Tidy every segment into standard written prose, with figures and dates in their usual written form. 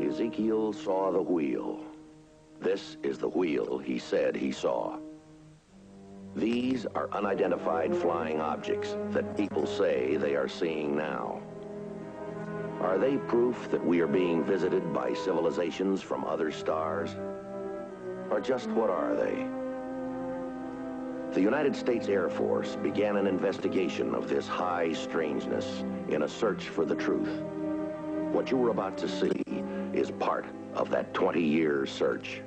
Ezekiel saw the wheel. This is the wheel he said he saw. These are unidentified flying objects that people say they are seeing now. Are they proof that we are being visited by civilizations from other stars? Or just what are they? The United States Air Force began an investigation of this high strangeness in a search for the truth. What you are about to see is part of that 20-year search.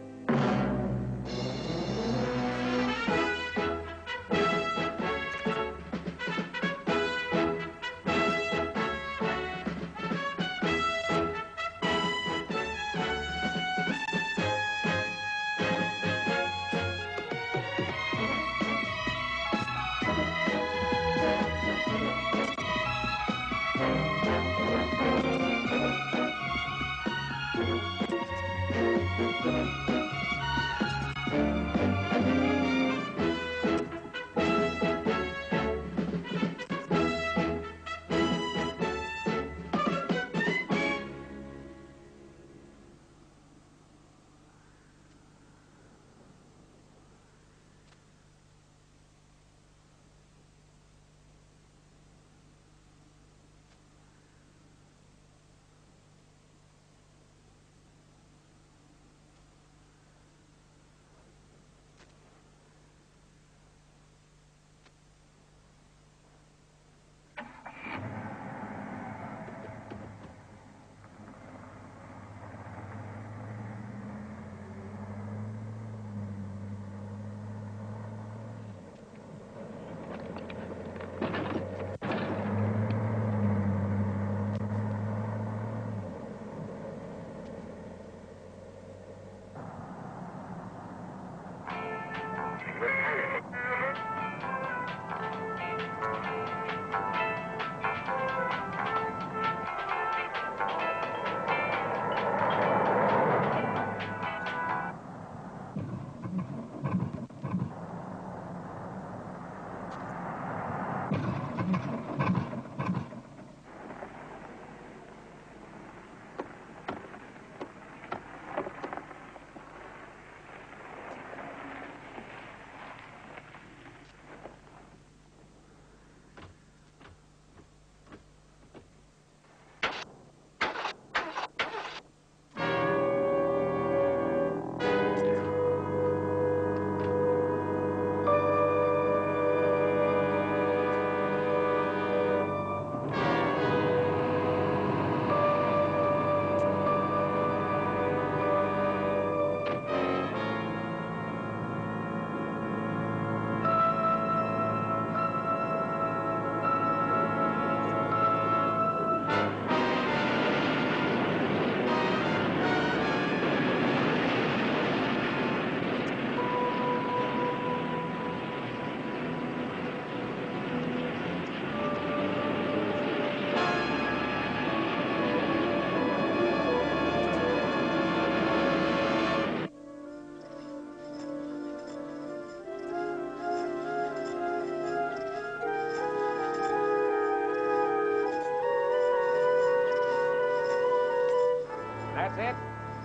That's it.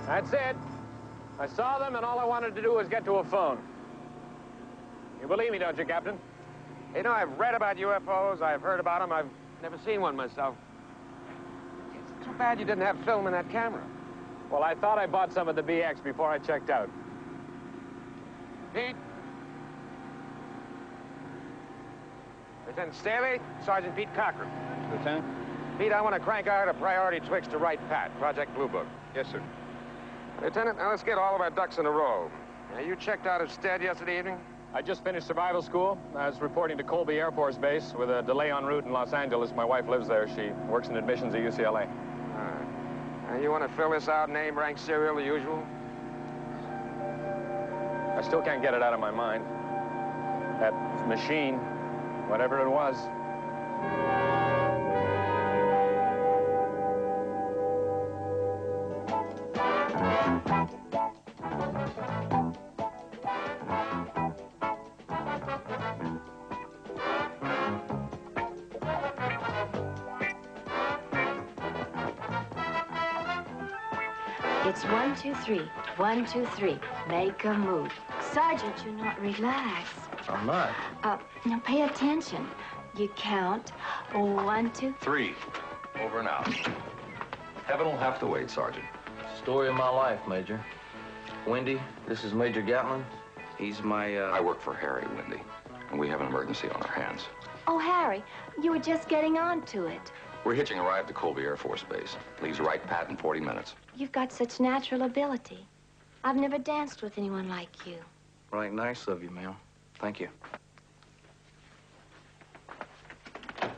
That's it. I saw them, and all I wanted to do was get to a phone. You believe me, don't you, Captain? You know, I've read about UFOs, I've heard about them, I've never seen one myself. It's too bad you didn't have film in that camera. Well, I thought I bought some of the BX before I checked out. Pete? Lieutenant Staley, Sergeant Pete Cochran. Lieutenant? Pete, I want to crank out a priority Twix to Wright Pat, Project Blue Book. Yes, sir. Lieutenant, now let's get all of our ducks in a row. Now, you checked out of Stead yesterday evening? I just finished survival school. I was reporting to Colby Air Force Base with a delay en route in Los Angeles. My wife lives there. She works in admissions at UCLA. Now, you want to fill this out, name, rank, serial, the usual? I still can't get it out of my mind. That machine, whatever it was. It's 1, 2, 3. 1, 2, 3. Make a move. Sergeant, you're not relaxed. I'm not. Now pay attention. You count 1, 2, 3. Over and out. Heaven will have to wait, Sergeant. Story of my life, Major. Wendy, this is Major Gatlin. He's my, I work for Harry, Wendy, and we have an emergency on our hands. Oh, Harry, you were just getting on to it. We're hitching a ride to Colby Air Force Base. Leaves right pat in 40 minutes. You've got such natural ability. I've never danced with anyone like you. Right, nice of you, ma'am. Thank you. How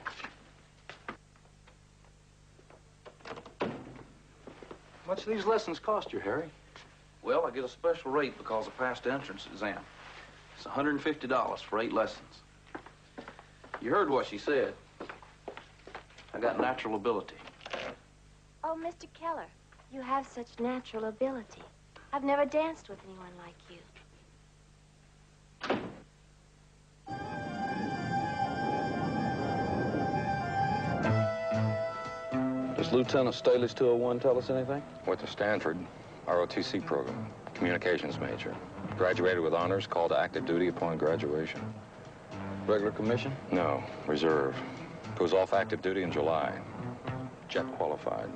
much do these lessons cost you, Harry? Well, I get a special rate because I passed the entrance exam. It's $150 for 8 lessons. You heard what she said. I got natural ability. Oh, Mr. Keller, you have such natural ability. I've never danced with anyone like you. Does Lieutenant Staley's 201 tell us anything? Went to Stanford, ROTC program, communications major. Graduated with honors, called to active duty upon graduation. Regular commission? No, reserve. Goes off active duty in July. Jet qualified.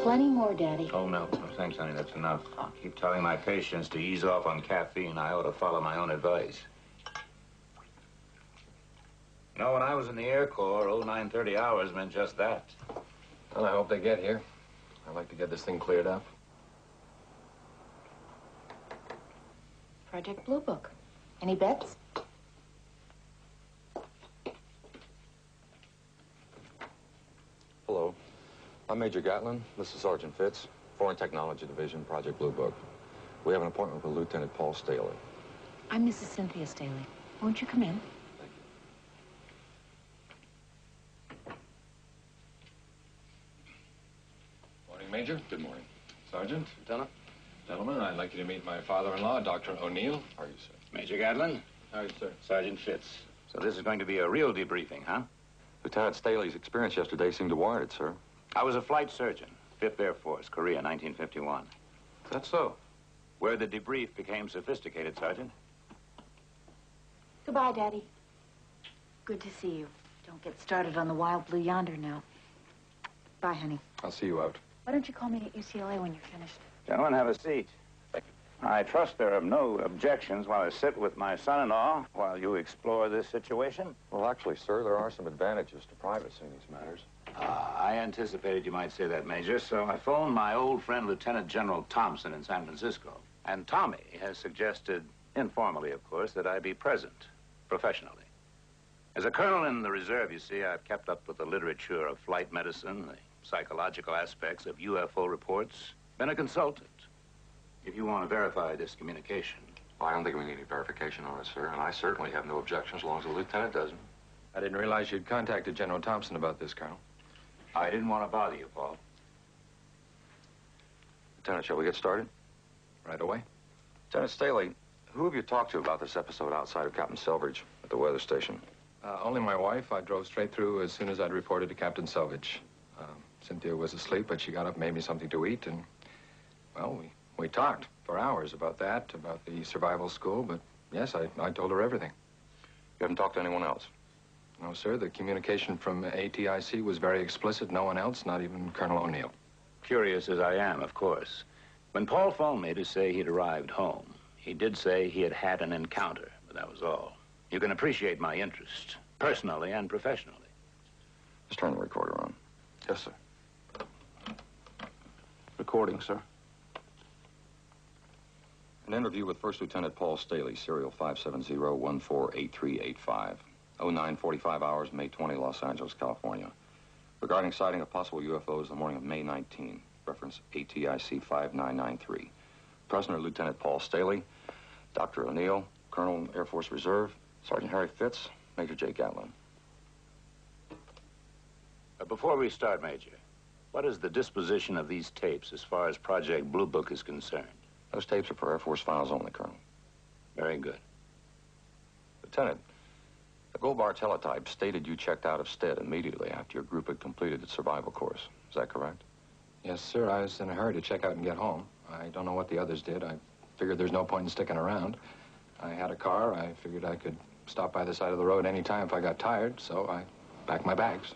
Plenty more, Daddy. Oh, no. No, thanks, honey. That's enough. I keep telling my patients to ease off on caffeine. I ought to follow my own advice. You know, when I was in the Air Corps, 0930 hours meant just that. Well, I hope they get here. I'd like to get this thing cleared up. Project Blue Book. Any bets? Hello. I'm Major Gatlin. This is Sergeant Fitz, Foreign Technology Division, Project Blue Book. We have an appointment with Lieutenant Paul Staley. I'm Mrs. Cynthia Staley. Won't you come in? Thank you. Morning, Major. Good morning. Sergeant. Lieutenant? Gentlemen, I'd like you to meet my father-in-law, Dr. O'Neill. How are you, sir? Major Gatlin, How are you, sir? Sergeant Fitz. So this is going to be a real debriefing, huh? Lieutenant Staley's experience yesterday seemed to warrant it, sir. I was a flight surgeon, 5th Air Force, Korea, 1951. That's so. Where the debrief became sophisticated, Sergeant. Goodbye, Daddy. Good to see you. Don't get started on the Wild Blue Yonder now. Bye, honey. I'll see you out. Why don't you call me at UCLA when you're finished? Gentlemen, have a seat. I trust there are no objections while I sit with my son-in-law while you explore this situation. Well, actually, sir, there are some advantages to privacy in these matters. I anticipated you might say that, Major, so I phoned my old friend, Lieutenant General Thompson in San Francisco. And Tommy has suggested, informally, of course, that I be present, professionally. As a colonel in the reserve, you see, I've kept up with the literature of flight medicine, the psychological aspects of UFO reports, been a consultant. If you want to verify this communication. Well, I don't think we need any verification on it, sir, and I certainly have no objections as long as the lieutenant doesn't. I didn't realize you'd contacted General Thompson about this, Colonel. I didn't want to bother you, Paul. Lieutenant, shall we get started? Right away. Lieutenant Staley, who have you talked to about this episode outside of Captain Selvage at the weather station? Only my wife. I drove straight through as soon as I'd reported to Captain Selvage. Cynthia was asleep, but she got up, made me something to eat, and, well, we talked for hours about that, about the survival school, but yes, I told her everything. You haven't talked to anyone else? No, sir. The communication from ATIC was very explicit. No one else, not even Colonel O'Neill. Curious as I am, of course. When Paul phoned me to say he'd arrived home, he did say he had had an encounter, but that was all. You can appreciate my interest, personally and professionally. Just turn the recorder on. Yes, sir. Recording, sir. An interview with First Lieutenant Paul Staley, serial 570-148385. 0945 hours, May 20, Los Angeles, California. Regarding sighting of possible UFOs the morning of May 19, reference ATIC 5993. Presenter Lieutenant Paul Staley, Dr. O'Neill, Colonel, Air Force Reserve, Sergeant Harry Fitz, Major J. Gatlin. Before we start, Major, what is the disposition of these tapes as far as Project Blue Book is concerned? Those tapes are for Air Force files only, Colonel. Very good. Lieutenant, the Gold Bar teletype stated you checked out of Stead immediately after your group had completed its survival course. Is that correct? Yes, sir. I was in a hurry to check out and get home. I don't know what the others did. I figured there's no point in sticking around. I had a car. I figured I could stop by the side of the road any time if I got tired, so I packed my bags.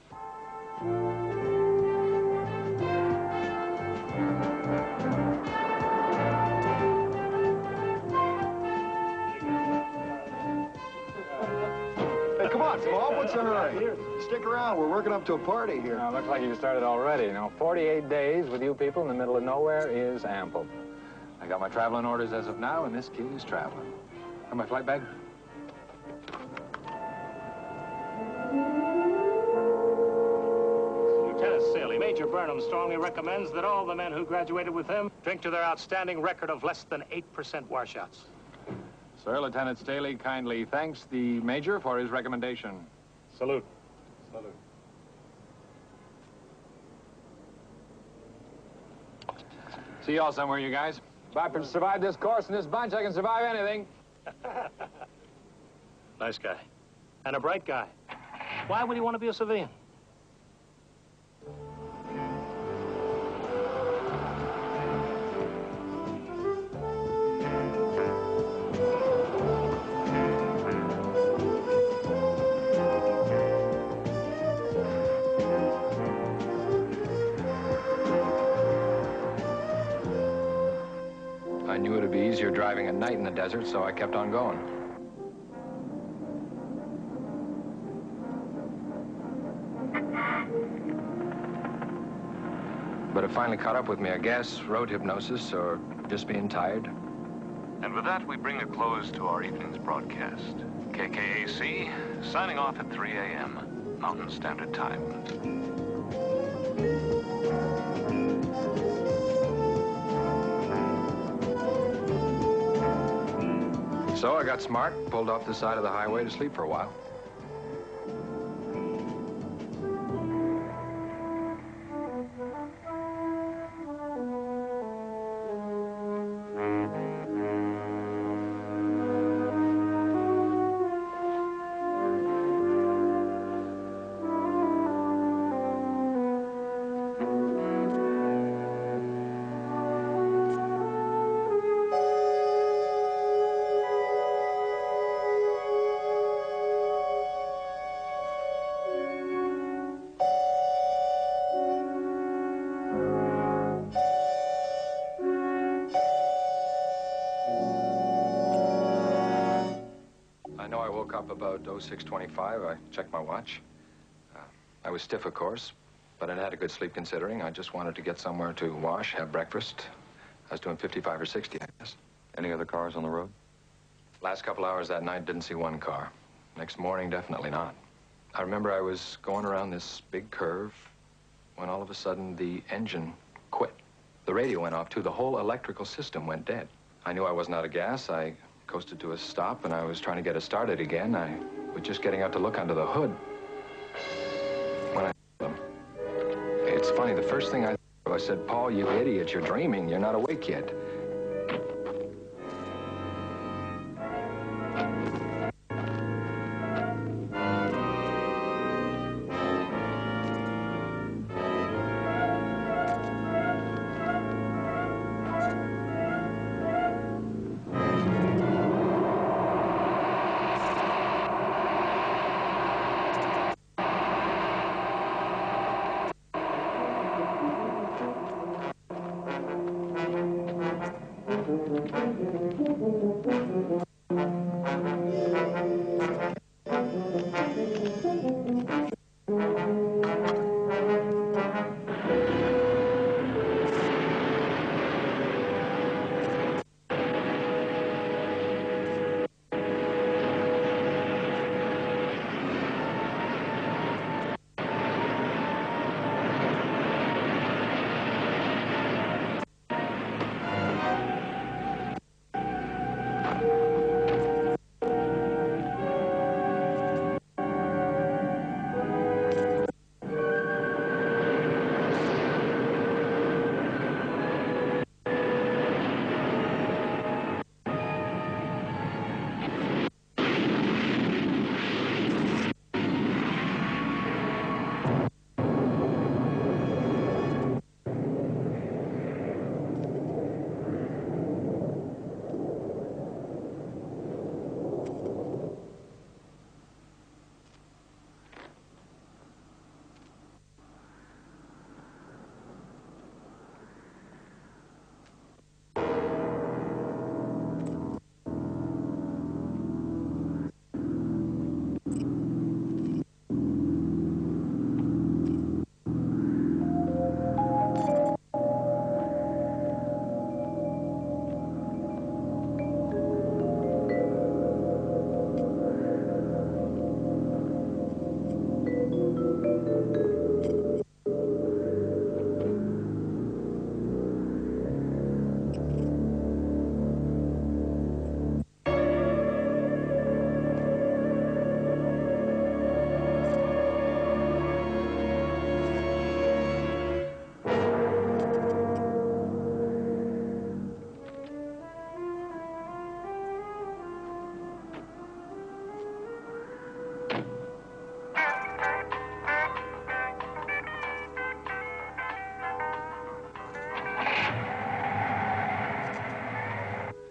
Hey, come on, Paul. What's in a hurry? Stick around. We're working up to a party here. Looks like you started already. You know, 48 days with you people in the middle of nowhere is ample. I got my traveling orders as of now, and this kid is traveling. And my flight bag? Lieutenant Staley, Major Burnham strongly recommends that all the men who graduated with him drink to their outstanding record of less than 8% washouts. Sir, Lieutenant Staley kindly thanks the Major for his recommendation. Salute. Salute. See y'all somewhere, you guys. If I can survive this course in this bunch, I can survive anything. Nice guy. And a bright guy. Why would he want to be a civilian? I knew it'd be easier driving at night in the desert, so I kept on going. But it finally caught up with me, I guess. Road hypnosis or just being tired. And with that, we bring a close to our evening's broadcast. KKAC, signing off at 3 a.m. Mountain Standard Time. So I got smart, pulled off the side of the highway to sleep for a while. Up about 06:25, I checked my watch. I was stiff, of course, but I'd had a good sleep considering. I just wanted to get somewhere to wash, have breakfast. I was doing 55 or 60, I guess. Any other cars on the road? Last couple hours that night, didn't see one car. Next morning, definitely not. I remember I was going around this big curve when all of a sudden the engine quit. The radio went off, too. The whole electrical system went dead. I knew I wasn't out of gas. I coasted to a stop, and I was trying to get it started again. I was just getting out to look under the hood when I saw them. It's funny, the first thing I said, Paul, you idiot, you're dreaming. You're not awake yet.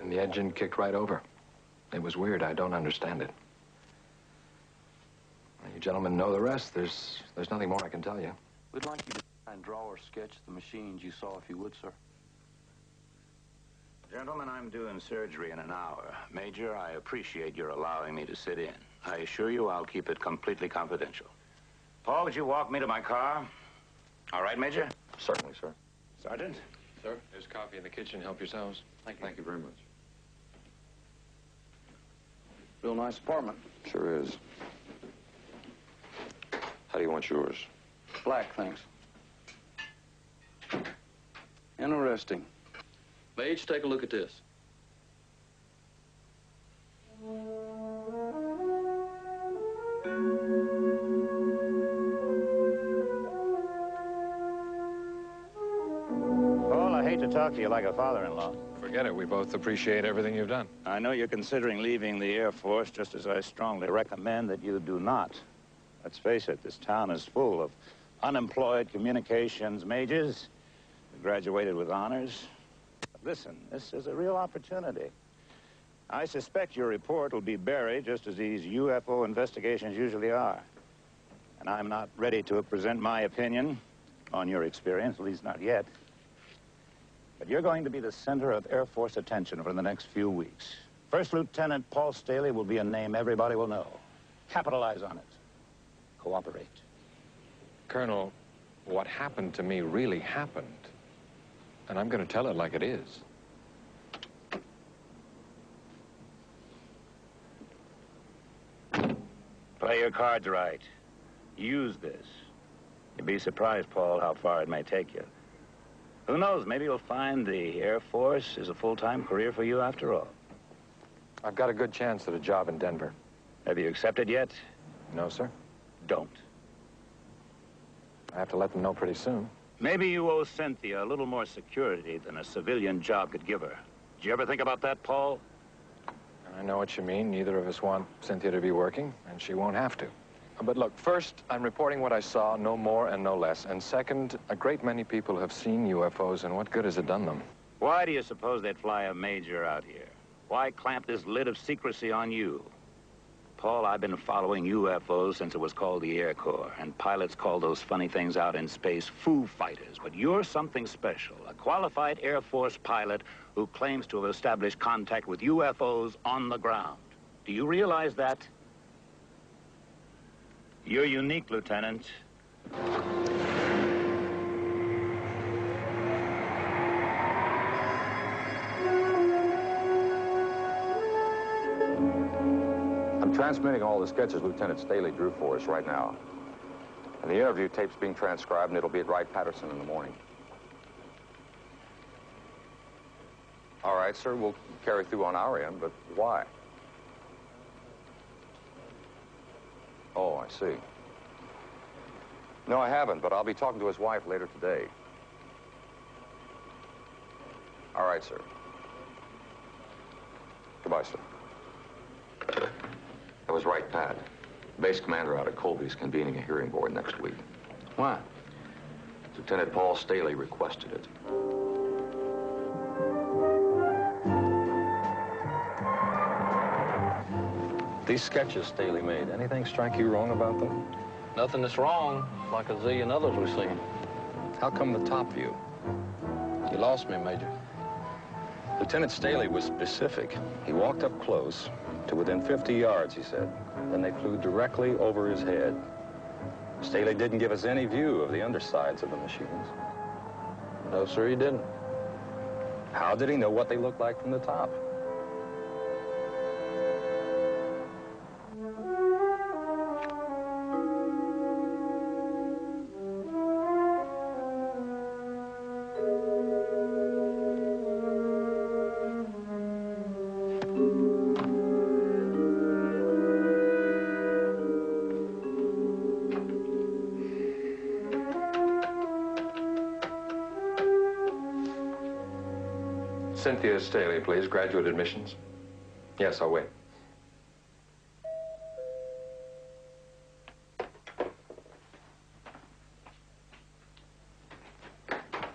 and the engine kicked right over. It was weird. I don't understand it. Well, you gentlemen know the rest. There's nothing more I can tell you. We'd like you to try and draw or sketch the machines you saw, if you would, sir. Gentlemen, I'm doing surgery in an hour. Major, I appreciate your allowing me to sit in. I assure you I'll keep it completely confidential. Paul, would you walk me to my car? All right, Major? Certainly, sir. Sergeant? Sir, there's coffee in the kitchen. Help yourselves. Thank you very much. Real nice apartment. Sure is. How do you want yours? Black, thanks. Interesting. Mage, take a look at this. Paul, I hate to talk to you like a father-in-law. Forget it. We both appreciate everything you've done. I know you're considering leaving the Air Force, just as I strongly recommend that you do not. Let's face it, this town is full of unemployed communications majors who graduated with honors. But listen, this is a real opportunity. I suspect your report will be buried just as these UFO investigations usually are. And I'm not ready to present my opinion on your experience, at least not yet. But you're going to be the center of Air Force attention for the next few weeks. First Lieutenant Paul Staley will be a name everybody will know. Capitalize on it. Cooperate. Colonel, what happened to me really happened. And I'm going to tell it like it is. Play your cards right. Use this. You'd be surprised, Paul, how far it may take you. Who knows, maybe you'll find the Air Force is a full-time career for you after all. I've got a good chance at a job in Denver. Have you accepted yet? No, sir. Don't. I have to let them know pretty soon. Maybe you owe Cynthia a little more security than a civilian job could give her. Did you ever think about that, Paul? I know what you mean. Neither of us want Cynthia to be working, and she won't have to. But look, first, I'm reporting what I saw, no more and no less. And second, a great many people have seen UFOs, and what good has it done them? Why do you suppose they'd fly a major out here? Why clamp this lid of secrecy on you? Paul, I've been following UFOs since it was called the Air Corps, and pilots call those funny things out in space foo fighters. But you're something special, a qualified Air Force pilot who claims to have established contact with UFOs on the ground. Do you realize that? You're unique, Lieutenant. I'm transmitting all the sketches Lieutenant Staley drew for us right now. And the interview tape's being transcribed, and it'll be at Wright-Patterson in the morning. All right, sir, we'll carry through on our end, but why? Oh, I see. No, I haven't, but I'll be talking to his wife later today. All right, sir. Goodbye, sir. That was right, Pat. Base commander out at Colby's convening a hearing board next week. Why? Lieutenant Paul Staley requested it. These sketches Staley made, anything strike you wrong about them? Nothing that's wrong, like a zillion others we've seen. How come the top view? You lost me, Major. Lieutenant Staley was specific. He walked up close to within 50 yards, he said. Then they flew directly over his head. Staley didn't give us any view of the undersides of the machines. No, sir, he didn't. How did he know what they looked like from the top? Cynthia Staley, please. Graduate admissions. Yes, I'll wait.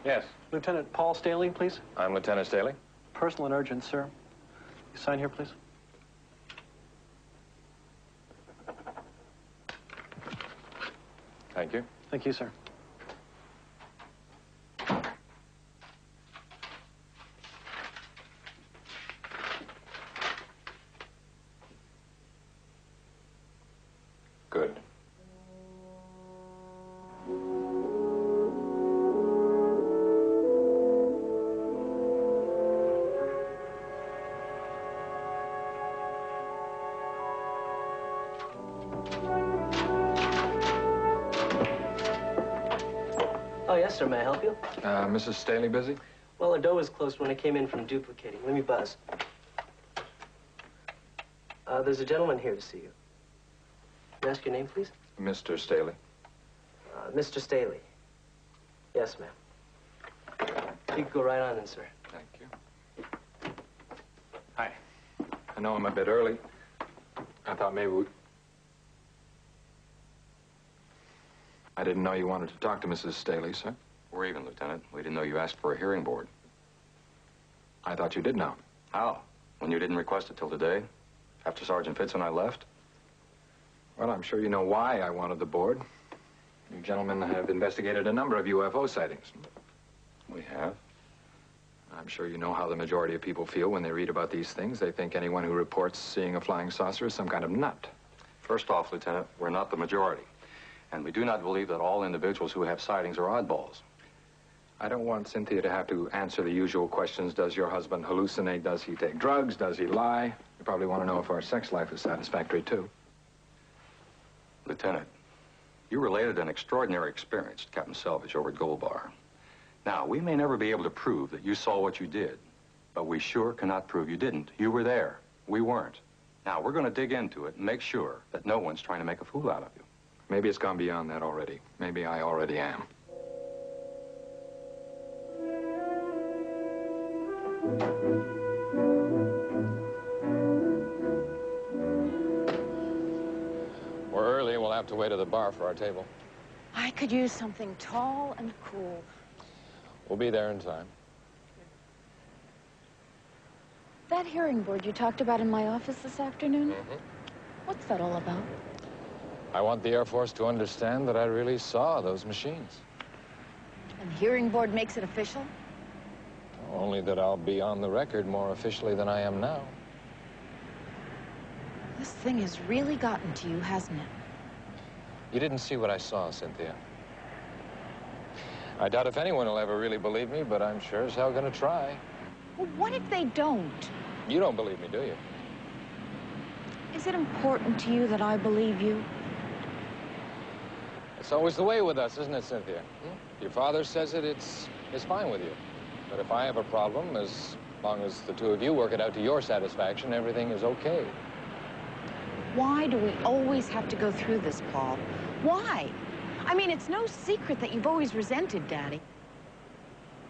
Yes. Lieutenant Paul Staley, please. I'm Lieutenant Staley. Personal and urgent, sir. You sign here, please. Thank you. Thank you, sir. Good. Oh, yes, sir. May I help you? Mrs. Staley busy? Well, her door was closed when I came in from duplicating. Let me buzz. There's a gentleman here to see you. Can I ask your name, please? Mr. Staley. Mr. Staley. Yes, ma'am. You can go right on in, sir. Thank you. Hi. I know I'm a bit early. I thought maybe we... I didn't know you wanted to talk to Mrs. Staley, sir. We're even, Lieutenant. We didn't know you asked for a hearing board. I thought you did know. How? When you didn't request it till today? After Sergeant Fitz and I left? Well, I'm sure you know why I wanted the board. You gentlemen have investigated a number of UFO sightings. We have. I'm sure you know how the majority of people feel when they read about these things. They think anyone who reports seeing a flying saucer is some kind of nut. First off, Lieutenant, we're not the majority. And we do not believe that all individuals who have sightings are oddballs. I don't want Cynthia to have to answer the usual questions. Does your husband hallucinate? Does he take drugs? Does he lie? You probably want to know if our sex life is satisfactory, too. Lieutenant, you related an extraordinary experience to Captain Selvage over at Gold Bar. Now, we may never be able to prove that you saw what you did, but we sure cannot prove you didn't. You were there. We weren't. Now, we're going to dig into it and make sure that no one's trying to make a fool out of you. Maybe it's gone beyond that already. Maybe I already am. We're early. We'll have to wait at the bar for our table. I could use something tall and cool. We'll be there in time. That hearing board you talked about in my office this afternoon? Mm-hmm. What's that all about? I want the Air Force to understand that I really saw those machines. And the hearing board makes it official? Only that I'll be on the record more officially than I am now. This thing has really gotten to you, hasn't it? You didn't see what I saw, Cynthia. I doubt if anyone will ever really believe me, but I'm sure as hell gonna try. Well, what if they don't? You don't believe me, do you? Is it important to you that I believe you? It's always the way with us, isn't it, Cynthia? If your father says it, it's fine with you. But if I have a problem, as long as the two of you work it out to your satisfaction, everything is okay. Why do we always have to go through this, Paul? Why? I mean, it's no secret that you've always resented Daddy.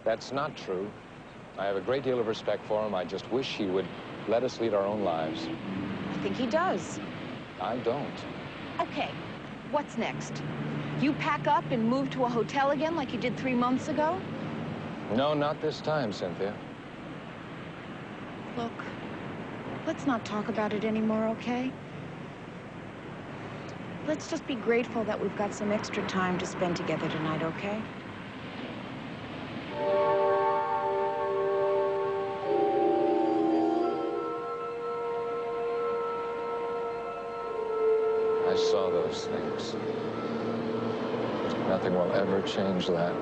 That's not true. I have a great deal of respect for him. I just wish he would let us lead our own lives. I think he does. I don't. Okay, what's next? You pack up and move to a hotel again like you did 3 months ago? No, not this time, Cynthia. Look, let's not talk about it anymore, okay? Let's just be grateful that we've got some extra time to spend together tonight, okay? I saw those things. Nothing will ever change that.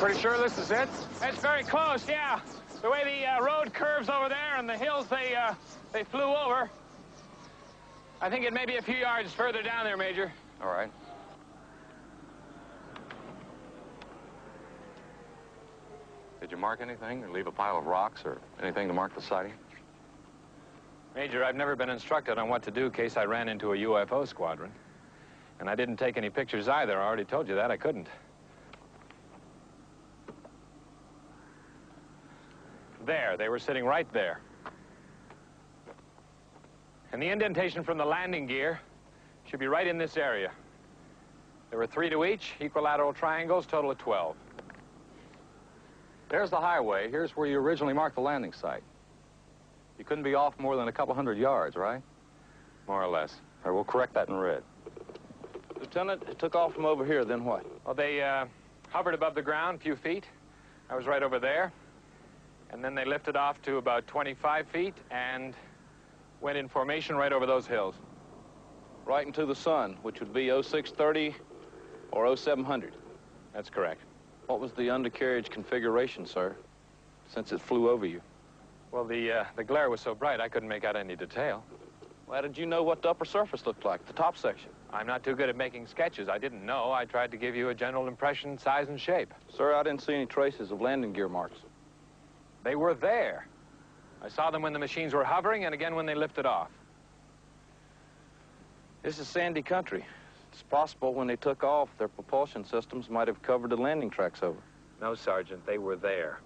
Pretty sure this is it? It's very close, yeah. The way the road curves over there and the hills they flew over. I think it may be a few yards further down there, Major. All right. Did you mark anything or leave a pile of rocks or anything to mark the sighting? Major, I've never been instructed on what to do in case I ran into a UFO squadron. And I didn't take any pictures either. I already told you that. I couldn't. There. They were sitting right there. And the indentation from the landing gear should be right in this area. There were 3 to each, equilateral triangles, total of 12. There's the highway. Here's where you originally marked the landing site. You couldn't be off more than a couple hundred yards, right? More or less. All right, we'll correct that in red. Lieutenant, it took off from over here, then what? Well, they hovered above the ground a few feet. I was right over there. And then they lifted off to about 25 feet and went in formation right over those hills. Right into the sun, which would be 0630 or 0700. That's correct. What was the undercarriage configuration, sir, since it flew over you? Well, the glare was so bright I couldn't make out any detail. Well, how did you know what the upper surface looked like, the top section? I'm not too good at making sketches. I didn't know. I tried to give you a general impression, size and shape. Sir, I didn't see any traces of landing gear marks. They were there. I saw them when the machines were hovering and again when they lifted off. This is sandy country. It's possible when they took off, their propulsion systems might have covered the landing tracks over. No, Sergeant, they were there.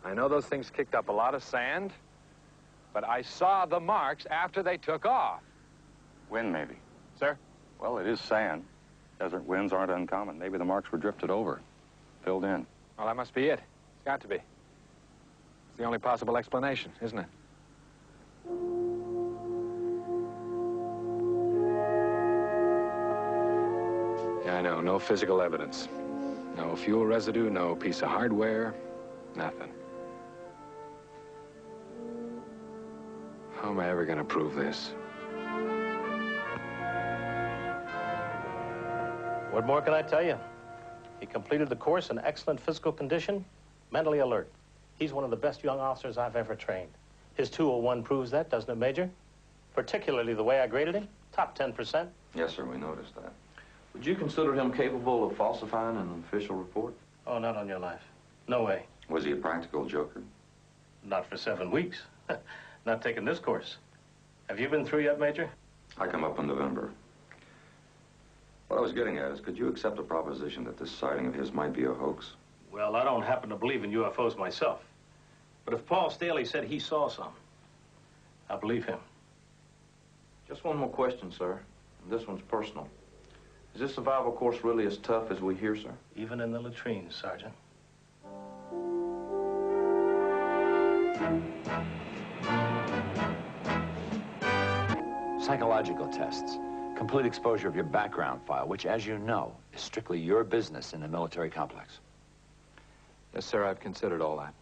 I know those things kicked up a lot of sand, but I saw the marks after they took off. Wind, maybe. Sir? Well, it is sand. Desert winds aren't uncommon. Maybe the marks were drifted over, filled in. Well, that must be it. It's got to be. It's the only possible explanation, isn't it? Yeah, I know. No physical evidence. No fuel residue, no piece of hardware, nothing. How am I ever going to prove this? What more can I tell you? He completed the course in excellent physical condition, mentally alert. He's one of the best young officers I've ever trained. His 201 proves that, doesn't it, Major? Particularly the way I graded him, top 10%. Yes, sir, we noticed that. Would you consider him capable of falsifying an official report? Oh, not on your life. No way. Was he a practical joker? Not for 7 weeks. Not taking this course. Have you been through yet, Major? I come up in November. What I was getting at is, could you accept the proposition that this sighting of his might be a hoax? Well, I don't happen to believe in UFOs myself. But if Paul Staley said he saw some, I believe him. Just one more question, sir. And this one's personal. Is this survival course really as tough as we hear, sir? Even in the latrines, Sergeant. Psychological tests. Complete exposure of your background file, which, as you know, is strictly your business in the military complex. Yes, sir, I've considered all that.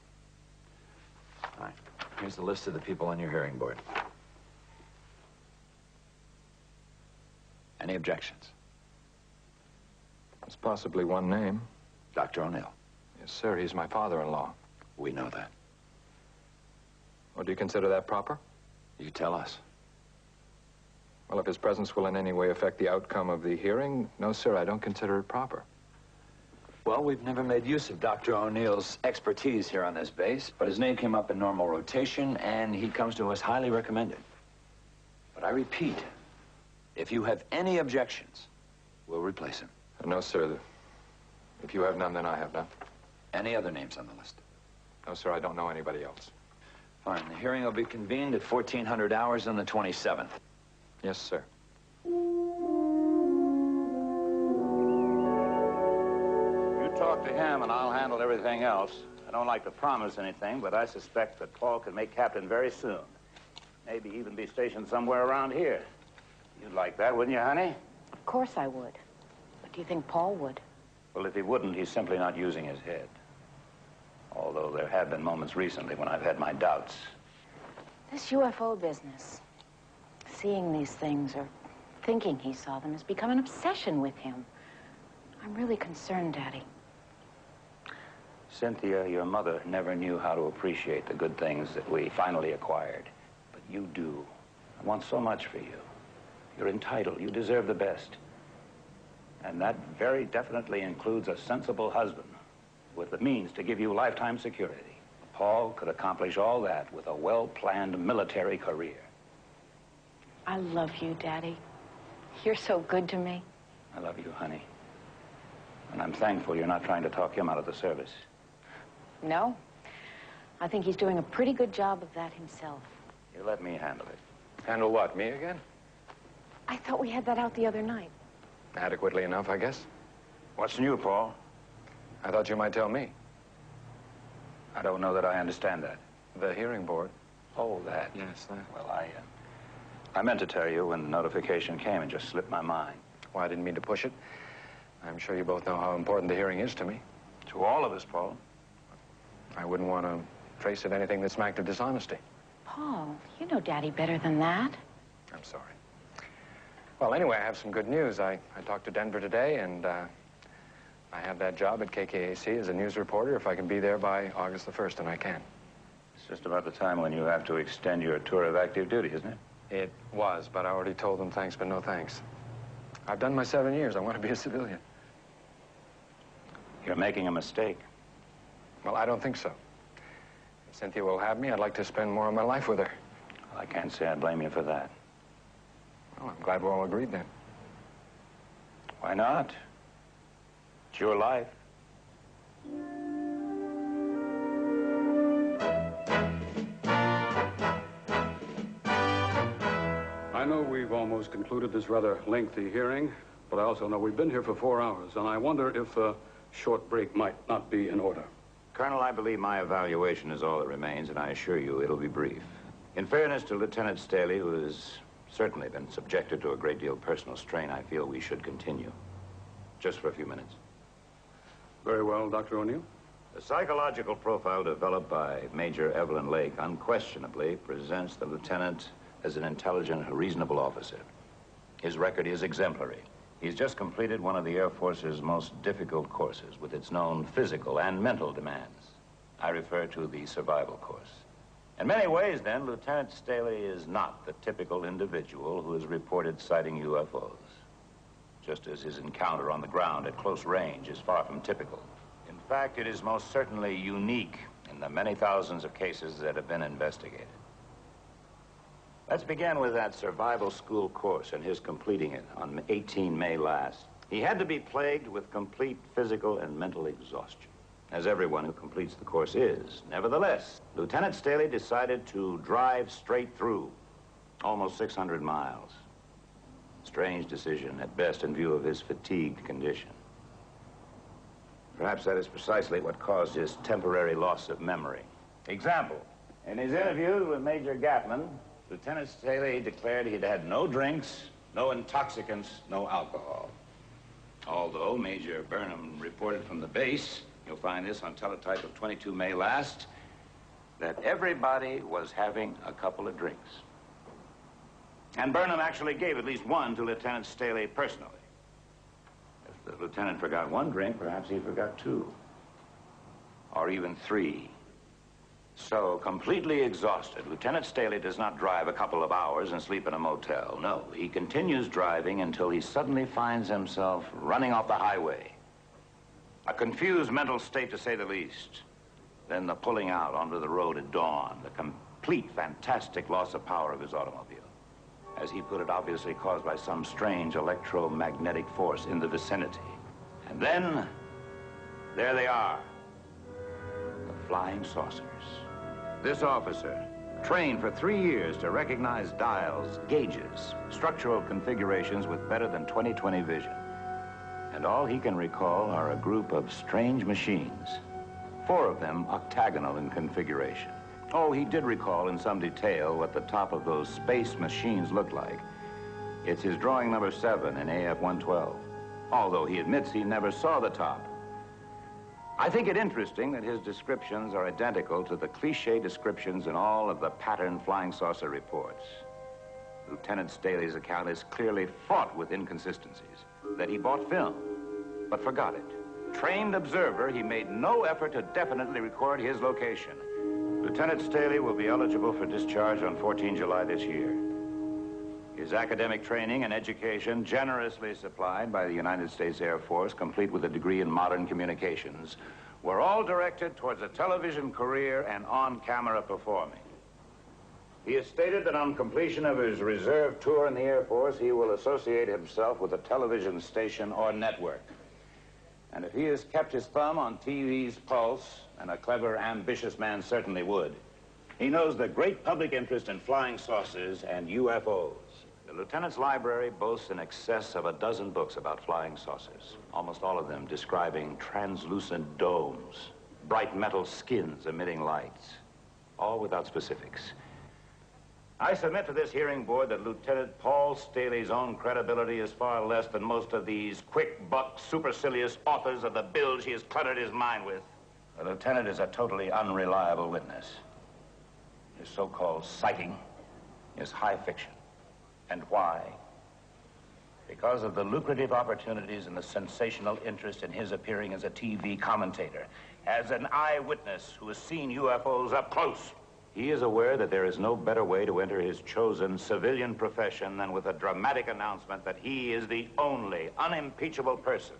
All right. Here's the list of the people on your hearing board. Any objections? There's possibly one name. Dr. O'Neill. Yes, sir, he's my father-in-law. We know that. Well, do you consider that proper? You tell us. Well, if his presence will in any way affect the outcome of the hearing, no, sir, I don't consider it proper. Well, we've never made use of Dr. O'Neill's expertise here on this base, but his name came up in normal rotation, and he comes to us highly recommended. But I repeat, if you have any objections, we'll replace him. No, sir. If you have none, then I have none. Any other names on the list? No, sir, I don't know anybody else. Fine. The hearing will be convened at 1400 hours on the 27th. Yes, sir. You talk to him, and I'll handle everything else. I don't like to promise anything, but I suspect that Paul could make captain very soon. Maybe even be stationed somewhere around here. You'd like that, wouldn't you, honey? Of course I would. But do you think Paul would? Well, if he wouldn't, he's simply not using his head. Although there have been moments recently when I've had my doubts. This UFO business, seeing these things or thinking he saw them, has become an obsession with him. I'm really concerned, Daddy. Cynthia, your mother never knew how to appreciate the good things that we finally acquired. But you do. I want so much for you. You're entitled. You deserve the best. And that very definitely includes a sensible husband with the means to give you lifetime security. Paul could accomplish all that with a well-planned military career. I love you, Daddy. You're so good to me. I love you, honey. And I'm thankful you're not trying to talk him out of the service. No. I think he's doing a pretty good job of that himself. You let me handle it. Handle what, me again? I thought we had that out the other night. Adequately enough, I guess. What's new, Paul? I thought you might tell me. I don't know that I understand that. The hearing board. Oh, that. Yes, that. Well, I meant to tell you when the notification came and just slipped my mind. Well, I didn't mean to push it. I'm sure you both know how important the hearing is to me. To all of us, Paul. I wouldn't want to trace it anything that smacked of dishonesty. Paul, you know Daddy better than that. I'm sorry. Well, anyway, I have some good news. I talked to Denver today, and I have that job at KKAC as a news reporter if I can be there by August the 1st, and I can. It's just about the time when you have to extend your tour of active duty, isn't it? It was, but I already told them thanks, but no thanks. I've done my 7 years. I want to be a civilian. You're making a mistake. Well, I don't think so. If Cynthia will have me, I'd like to spend more of my life with her. Well, I can't say I blame you for that. Well, I'm glad we're all agreed then. Why not? It's your life. I know we've almost concluded this rather lengthy hearing, but I also know we've been here for 4 hours, and I wonder if a short break might not be in order. Colonel, I believe my evaluation is all that remains, and I assure you it'll be brief. In fairness to Lieutenant Staley, who has certainly been subjected to a great deal of personal strain, I feel we should continue. Just for a few minutes. Very well, Dr. O'Neill. The psychological profile developed by Major Evelyn Lake unquestionably presents the lieutenant as an intelligent, reasonable officer. His record is exemplary. He's just completed one of the Air Force's most difficult courses with its known physical and mental demands. I refer to the survival course. In many ways, then, Lieutenant Staley is not the typical individual who is reported sighting UFOs, just as his encounter on the ground at close range is far from typical. In fact, it is most certainly unique in the many thousands of cases that have been investigated. Let's begin with that survival school course and his completing it on 18 May last. He had to be plagued with complete physical and mental exhaustion, as everyone who completes the course is. Nevertheless, Lieutenant Staley decided to drive straight through, almost 600 miles. Strange decision, at best, in view of his fatigued condition. Perhaps that is precisely what caused his temporary loss of memory. Example, in his interview with Major Gatman, Lieutenant Staley declared he'd had no drinks, no intoxicants, no alcohol. Although Major Burnham reported from the base, you'll find this on teletype of 22 May last, that everybody was having a couple of drinks. And Burnham actually gave at least one to Lieutenant Staley personally. If the lieutenant forgot one drink, perhaps he forgot two. Or even three. So, completely exhausted, Lieutenant Staley does not drive a couple of hours and sleep in a motel. No, he continues driving until he suddenly finds himself running off the highway. A confused mental state, to say the least. Then the pulling out onto the road at dawn, the complete, fantastic loss of power of his automobile. As he put it, obviously caused by some strange electromagnetic force in the vicinity. And then, there they are, the flying saucers. This officer, trained for 3 years to recognize dials, gauges, structural configurations with better than 20/20 vision. And all he can recall are a group of strange machines, 4 of them octagonal in configuration. Oh, he did recall in some detail what the top of those space machines looked like. It's his drawing number 7 in AF-112, although he admits he never saw the top. I think it interesting that his descriptions are identical to the cliché descriptions in all of the patterned flying saucer reports. Lieutenant Staley's account is clearly fraught with inconsistencies. That he bought film, but forgot it. trained observer, he made no effort to definitely record his location. Lieutenant Staley will be eligible for discharge on 14 July this year. His academic training and education, generously supplied by the United States Air Force, complete with a degree in modern communications, were all directed towards a television career and on-camera performing. He has stated that on completion of his reserve tour in the Air Force, he will associate himself with a television station or network. And if he has kept his thumb on TV's pulse, and a clever, ambitious man certainly would, he knows the great public interest in flying saucers and UFOs. The lieutenant's library boasts in excess of a dozen books about flying saucers, almost all of them describing translucent domes, bright metal skins emitting lights, all without specifics. I submit to this hearing board that Lieutenant Paul Staley's own credibility is far less than most of these quick-buck, supercilious authors of the bilge he has cluttered his mind with. The lieutenant is a totally unreliable witness. His so-called sighting is high fiction. And why? Because of the lucrative opportunities and the sensational interest in his appearing as a TV commentator, as an eyewitness who has seen UFOs up close. He is aware that there is no better way to enter his chosen civilian profession than with a dramatic announcement that he is the only unimpeachable person,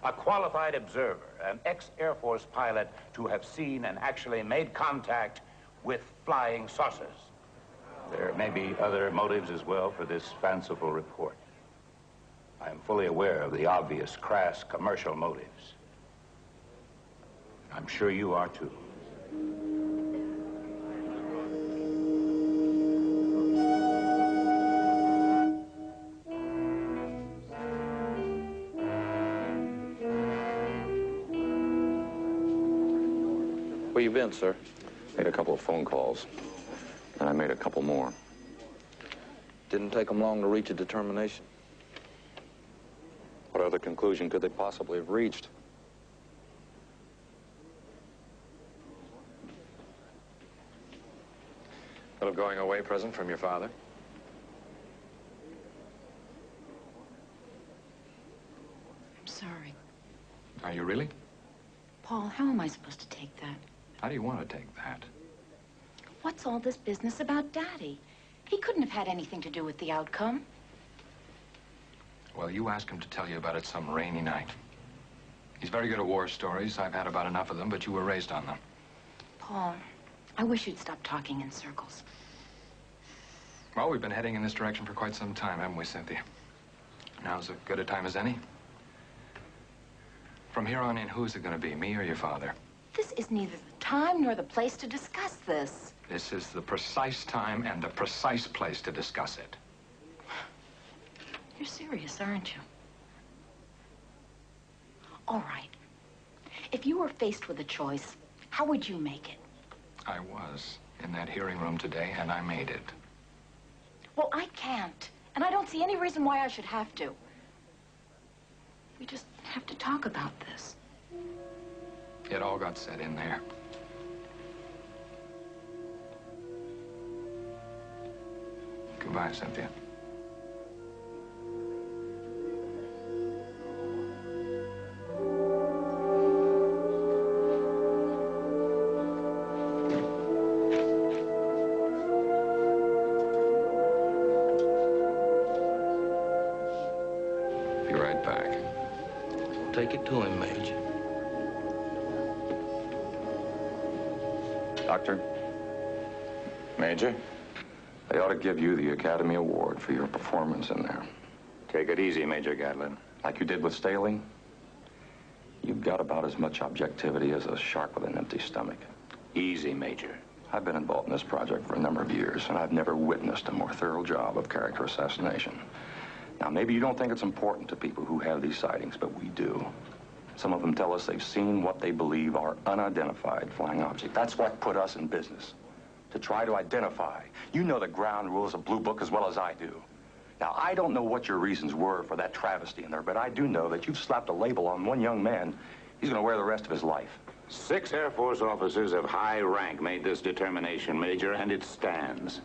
a qualified observer, an ex-Air Force pilot to have seen and actually made contact with flying saucers. There may be other motives as well for this fanciful report. I am fully aware of the obvious, crass commercial motives. I'm sure you are too. Where you been, sir? Made a couple of phone calls, and I made a couple more. Didn't take them long to reach a determination. What other conclusion could they possibly have reached? A little going away present from your father? I'm sorry. Are you really? Paul, how am I supposed to take that? How do you want to take that? What's all this business about Daddy? He couldn't have had anything to do with the outcome. Well, you ask him to tell you about it some rainy night. He's very good at war stories. I've had about enough of them, but you were raised on them. Paul, I wish you'd stop talking in circles. Well, we've been heading in this direction for quite some time, haven't we, Cynthia? Now's as good a time as any. From here on in, who's it going to be, me or your father? This is neither the time nor the place to discuss this. This is the precise time and the precise place to discuss it. You're serious, aren't you? All right. If you were faced with a choice, how would you make it? I was in that hearing room today, and I made it. Well, I can't, and I don't see any reason why I should have to. We just have to talk about this. It all got said in there. Goodbye, Cynthia. Be right back. Take it to him, Major. Doctor? Major? They ought to give you the Academy Award for your performance in there. Take it easy, Major Gatlin. Like you did with Staley? You've got about as much objectivity as a shark with an empty stomach. Easy, Major. I've been involved in this project for a number of years, and I've never witnessed a more thorough job of character assassination. Now, maybe you don't think it's important to people who have these sightings, but we do. Some of them tell us they've seen what they believe are unidentified flying objects. That's what put us in business, to try to identify. You know the ground rules of Blue Book as well as I do. Now, I don't know what your reasons were for that travesty in there, but I do know that you've slapped a label on one young man he's going to wear the rest of his life. 6 Air Force officers of high rank made this determination, Major, and it stands.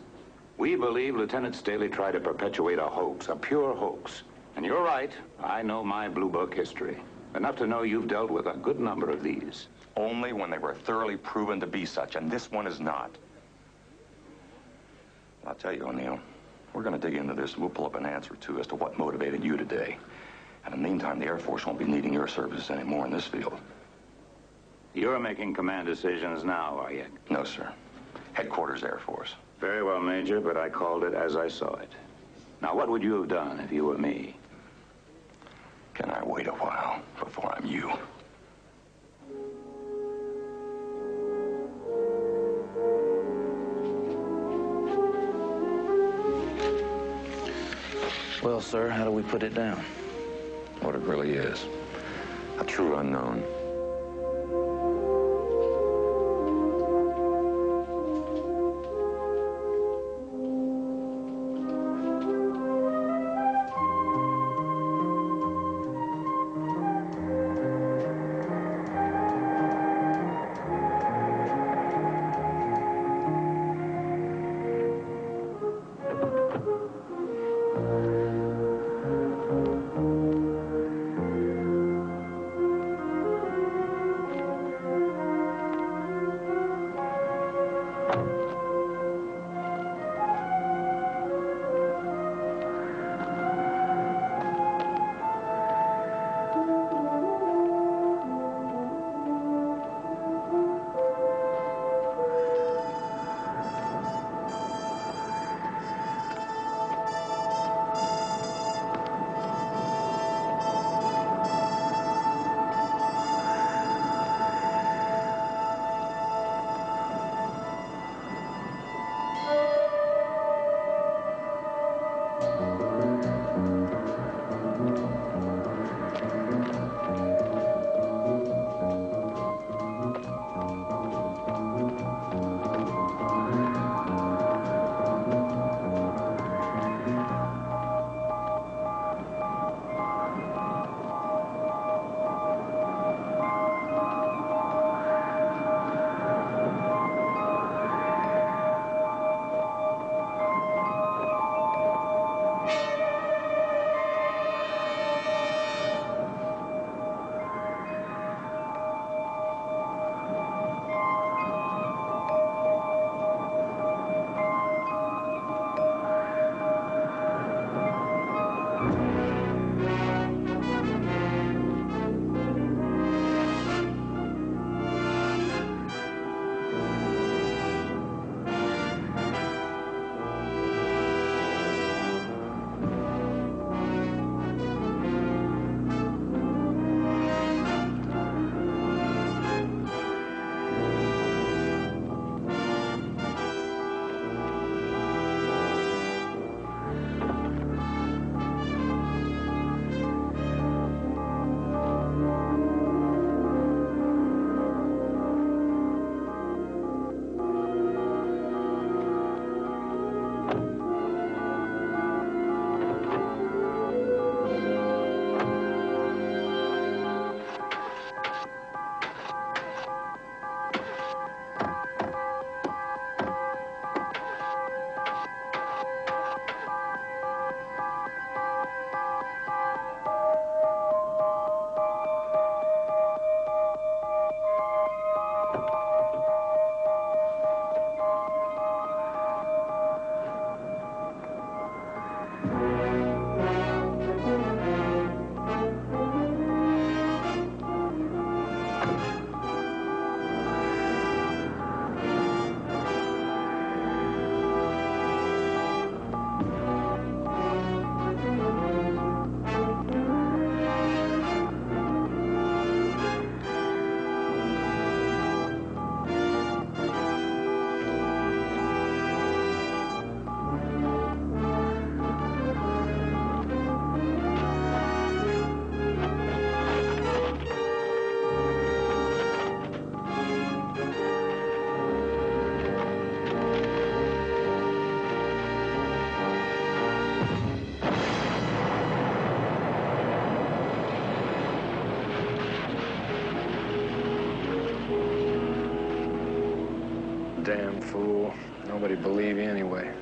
We believe Lieutenant Staley tried to perpetuate a hoax, a pure hoax. And you're right, I know my Blue Book history. Enough to know you've dealt with a good number of these. Only when they were thoroughly proven to be such, and this one is not. I'll tell you, O'Neill, we're going to dig into this, and we'll pull up an answer, too, as to what motivated you today. And in the meantime, the Air Force won't be needing your services anymore in this field. You're making command decisions now, are you? No, sir. Headquarters Air Force. Very well, Major, but I called it as I saw it. Now, what would you have done if you were me? Can I wait a while before I'm you? Well, sir, how do we put it down? What it really is. A true unknown. Damn fool. Nobody'd believe you anyway.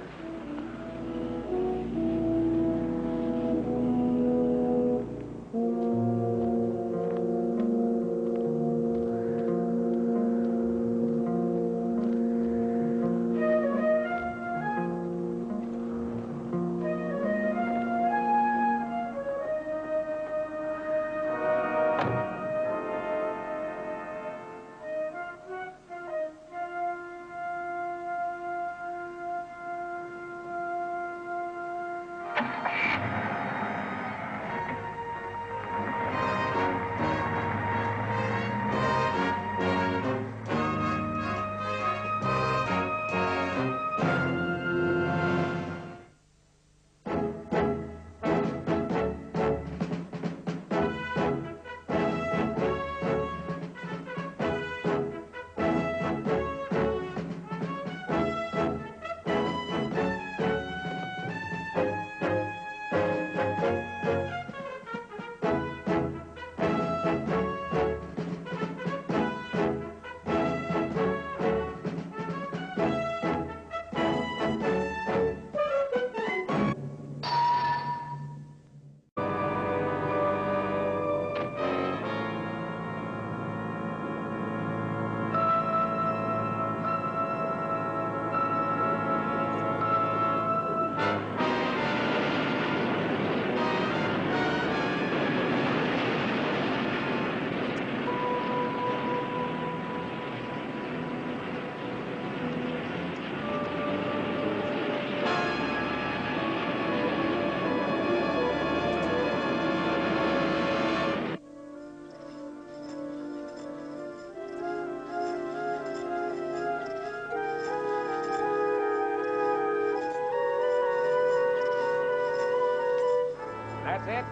it.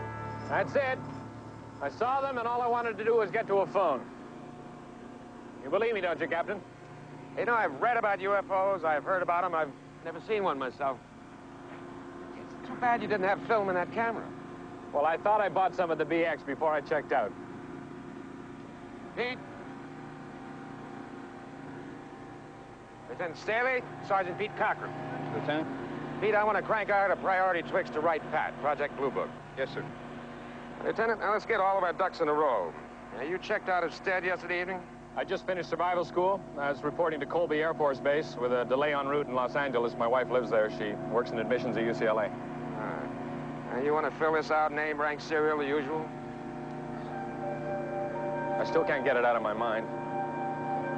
That's it. I saw them, and all I wanted to do was get to a phone. You believe me, don't you, Captain? You know, I've read about UFOs, I've heard about them, I've never seen one myself. It's too bad you didn't have film in that camera. Well, I thought I bought some of the BX before I checked out. Pete? Lieutenant Staley, Sergeant Pete Cochran. Lieutenant? Pete, I want to crank out a priority Twix to Right Pat, Project Blue Book. Yes, sir. Lieutenant, now let's get all of our ducks in a row. Now, you checked out of Stead yesterday evening? I just finished survival school. I was reporting to Colby Air Force Base with a delay en route in Los Angeles. My wife lives there. She works in admissions at UCLA. Now, you want to fill this out, name, rank, serial, the usual? I still can't get it out of my mind.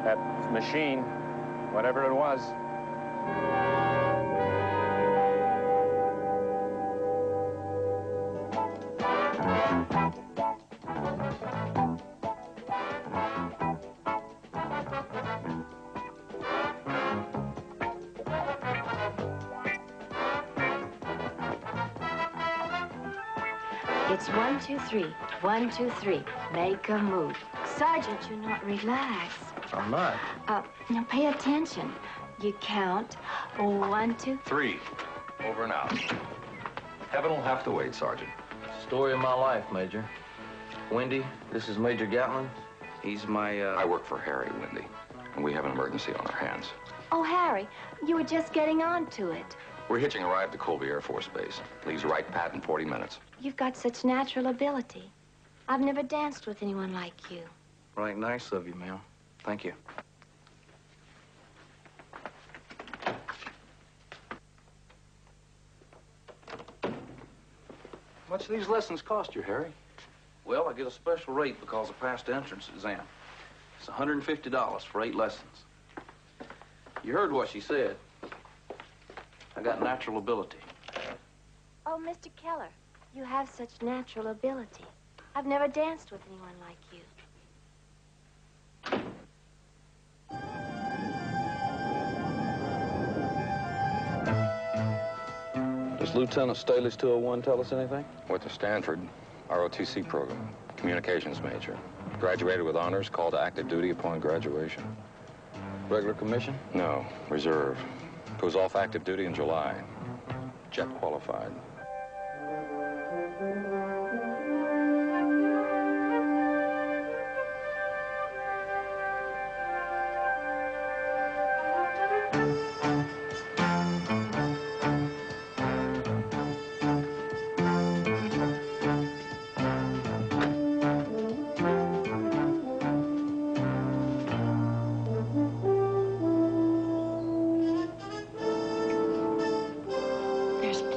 That machine, whatever it was. It's 1, 2, 3. 1, 2, 3. Make a move. Sergeant, you're not relaxed. I'm not. Now pay attention. You count 1, 2, 3. Over and out. Heaven will have to wait, Sergeant. Story of my life, Major. Wendy, this is Major Gatlin. He's my, I work for Harry, Wendy, and we have an emergency on our hands. Oh, Harry, you were just getting on to it. We're hitching a ride to Colby Air Force Base. Leaves Right Pat in 40 minutes. You've got such natural ability. I've never danced with anyone like you. Right, nice of you, ma'am. Thank you. How much do these lessons cost you, Harry? Well, I get a special rate because I passed the entrance exam. It's $150 for 8 lessons. You heard what she said. I got natural ability. Oh, Mr. Keller, you have such natural ability. I've never danced with anyone like you. Does Lieutenant Staley's 201 tell us anything? Went to Stanford, ROTC program, communications major. Graduated with honors, called to active duty upon graduation. Regular commission? No, reserve. Goes off active duty in July. Jet qualified.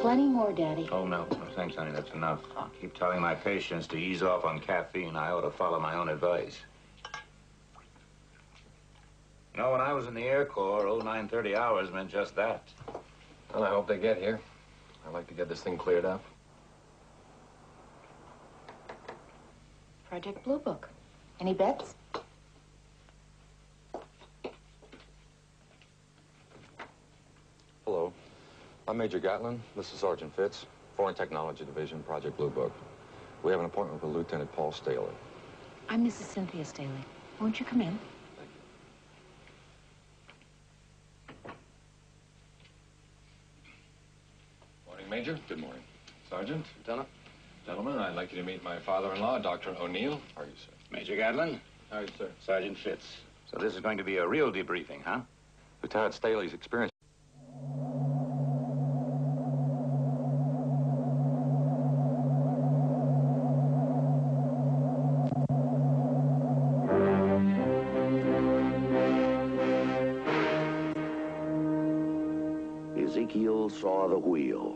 Plenty more, Daddy. Oh, no. No, thanks, honey. That's enough. I keep telling my patients to ease off on caffeine. I ought to follow my own advice. You know, when I was in the Air Corps, 0930 hours meant just that. Well, I hope they get here. I'd like to get this thing cleared up. Project Blue Book. Any bets? Hello. I'm Major Gatlin. This is Sergeant Fitz, Foreign Technology Division, Project Blue Book. We have an appointment with Lieutenant Paul Staley. I'm Mrs. Cynthia Staley. Won't you come in? Morning, Major. Good morning. Sergeant. Lieutenant. Gentlemen, I'd like you to meet my father-in-law, Dr. O'Neill. How are you, sir? Major Gatlin. How are you, sir? Sergeant Fitz. So this is going to be a real debriefing, huh? Lieutenant Staley's experience. Ezekiel saw the wheel.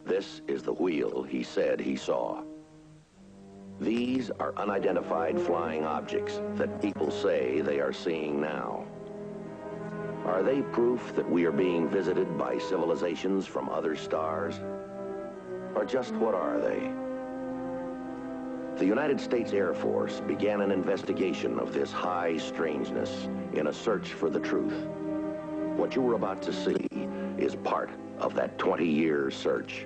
This is the wheel he said he saw. These are unidentified flying objects that people say they are seeing now. Are they proof that we are being visited by civilizations from other stars? Or just what are they? The United States Air Force began an investigation of this high strangeness in a search for the truth. What you are about to see is part of that 20-year search.